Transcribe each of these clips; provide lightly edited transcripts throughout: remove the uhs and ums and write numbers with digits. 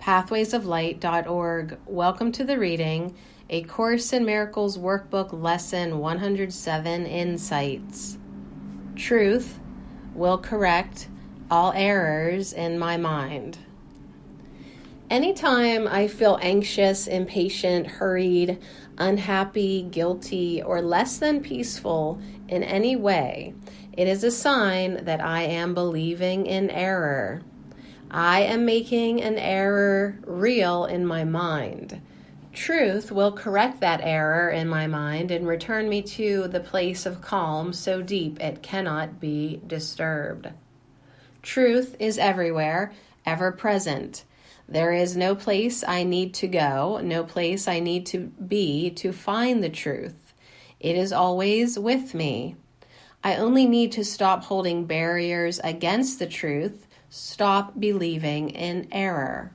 pathwaysoflight.org. Welcome to the reading, A Course in Miracles Workbook Lesson 107, Insights. Truth will correct all errors in my mind. Anytime I feel anxious, impatient, hurried, unhappy, guilty, or less than peaceful in any way, it is a sign that I am believing in error. I am making an error real in my mind. Truth will correct that error in my mind and return me to the place of calm so deep it cannot be disturbed. Truth is everywhere, ever present. There is no place I need to go, no place I need to be to find the truth. It is always with me. I only need to stop holding barriers against the truth, stop believing in error.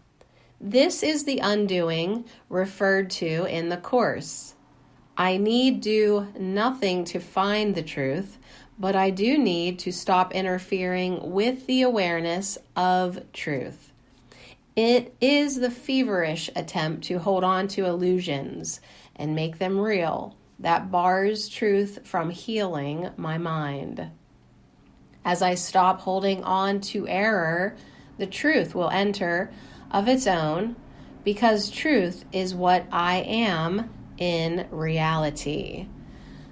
This is the undoing referred to in the Course. I need do nothing to find the truth, but I do need to stop interfering with the awareness of truth. It is the feverish attempt to hold on to illusions and make them real that bars truth from healing my mind. As I stop holding on to error, the truth will enter of its own, because truth is what I am in reality.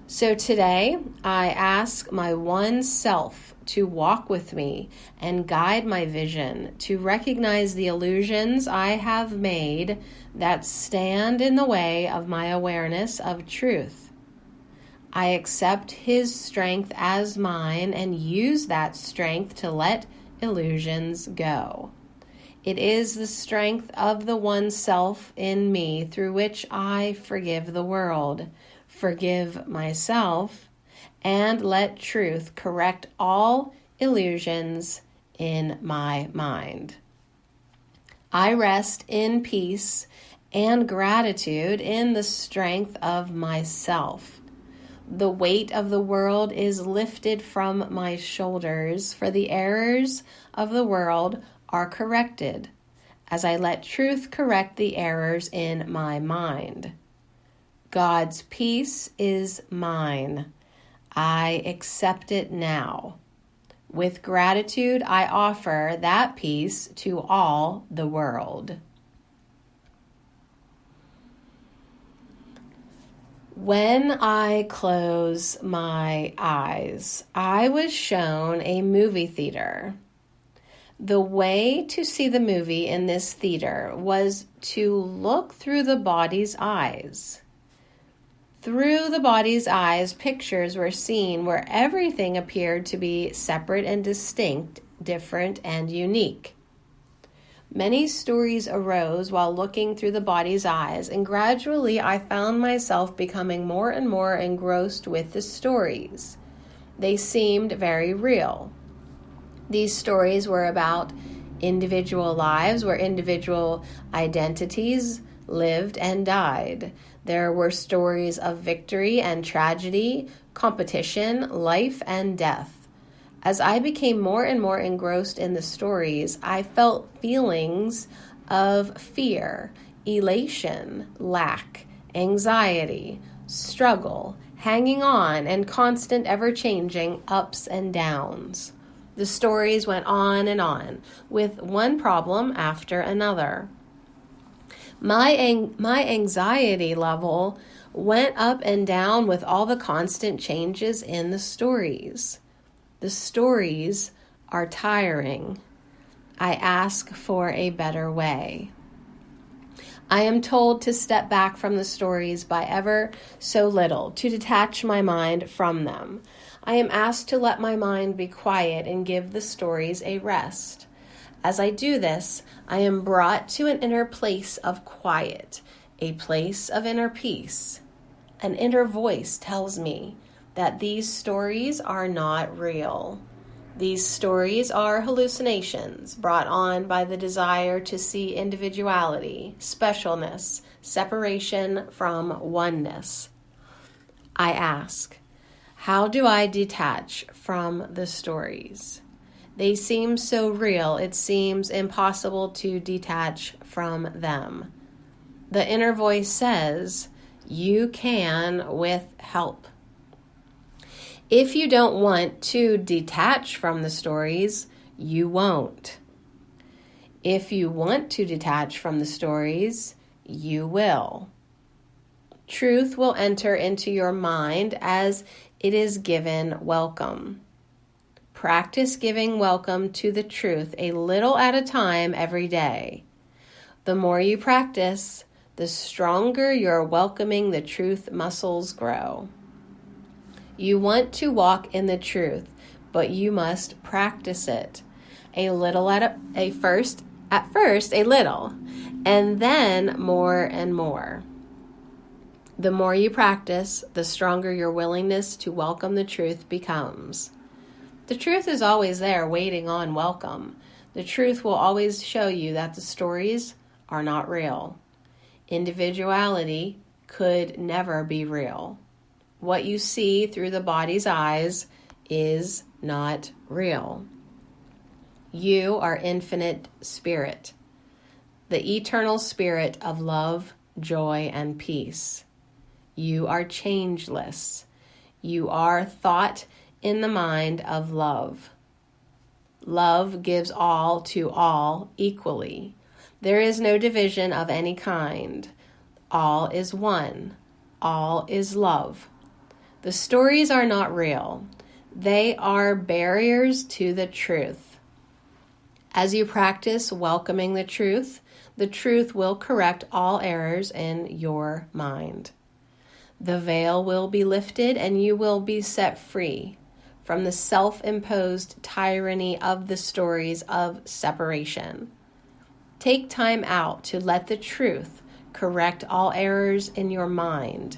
So today, I ask my one self to walk with me and guide my vision, to recognize the illusions I have made that stand in the way of my awareness of truth. I accept his strength as mine and use that strength to let illusions go. It is the strength of the one self in me through which I forgive the world, forgive myself, and let truth correct all illusions in my mind. I rest in peace and gratitude in the strength of myself. The weight of the world is lifted from my shoulders, for the errors of the world are corrected, as I let truth correct the errors in my mind. God's peace is mine. I accept it now. With gratitude, I offer that peace to all the world. When I close my eyes, I was shown a movie theater. The way to see the movie in this theater was to look through the body's eyes. Through the body's eyes, pictures were seen where everything appeared to be separate and distinct, different and unique. Many stories arose while looking through the body's eyes, and gradually I found myself becoming more and more engrossed with the stories. They seemed very real. These stories were about individual lives where individual identities lived and died. There were stories of victory and tragedy, competition, life and death. As I became more and more engrossed in the stories, I felt feelings of fear, elation, lack, anxiety, struggle, hanging on, and constant ever-changing ups and downs. The stories went on, with one problem after another. My anxiety level went up and down with all the constant changes in the stories. The stories are tiring. I ask for a better way. I am told to step back from the stories by ever so little, to detach my mind from them. I am asked to let my mind be quiet and give the stories a rest. As I do this, I am brought to an inner place of quiet, a place of inner peace. An inner voice tells me that these stories are not real. These stories are hallucinations brought on by the desire to see individuality, specialness, separation from oneness. I ask, how do I detach from the stories? They seem so real, it seems impossible to detach from them. The inner voice says, you can with help. If you don't want to detach from the stories, you won't. If you want to detach from the stories, you will. Truth will enter into your mind as it is given welcome. Practice giving welcome to the truth a little at a time every day. The more you practice, the stronger your welcoming the truth muscles grow. You want to walk in the truth, but you must practice it. A little at first a little, and then more and more. The more you practice, the stronger your willingness to welcome the truth becomes. The truth is always there waiting on welcome. The truth will always show you that the stories are not real. Individuality could never be real. What you see through the body's eyes is not real. You are infinite spirit, the eternal spirit of love, joy, and peace. You are changeless. You are thought in the mind of love. Love gives all to all equally. There is no division of any kind. All is one. All is love. The stories are not real. They are barriers to the truth. As you practice welcoming the truth will correct all errors in your mind. The veil will be lifted and you will be set free from the self-imposed tyranny of the stories of separation. Take time out to let the truth correct all errors in your mind.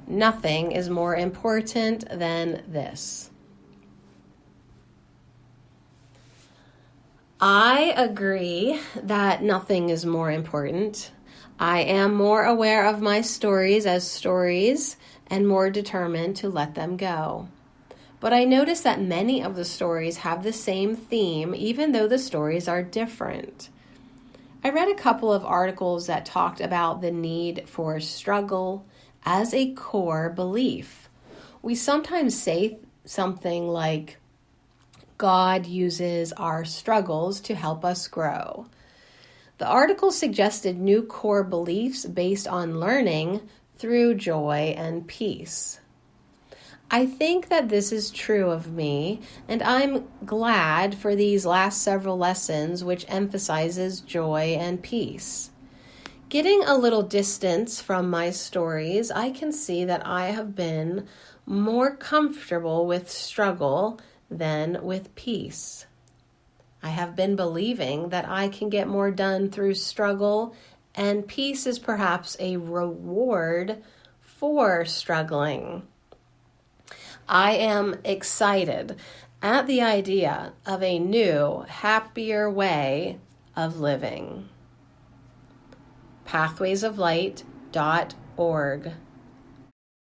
Nothing is more important than this. I agree that nothing is more important. I am more aware of my stories as stories and more determined to let them go. But I notice that many of the stories have the same theme, even though the stories are different. I read a couple of articles that talked about the need for struggle as a core belief. We sometimes say something like, God uses our struggles to help us grow. The article suggested new core beliefs based on learning through joy and peace. I think that this is true of me, and I'm glad for these last several lessons which emphasizes joy and peace. Getting a little distance from my stories, I can see that I have been more comfortable with struggle than with peace. I have been believing that I can get more done through struggle, and peace is perhaps a reward for struggling. I am excited at the idea of a new, happier way of living. pathwaysoflight.org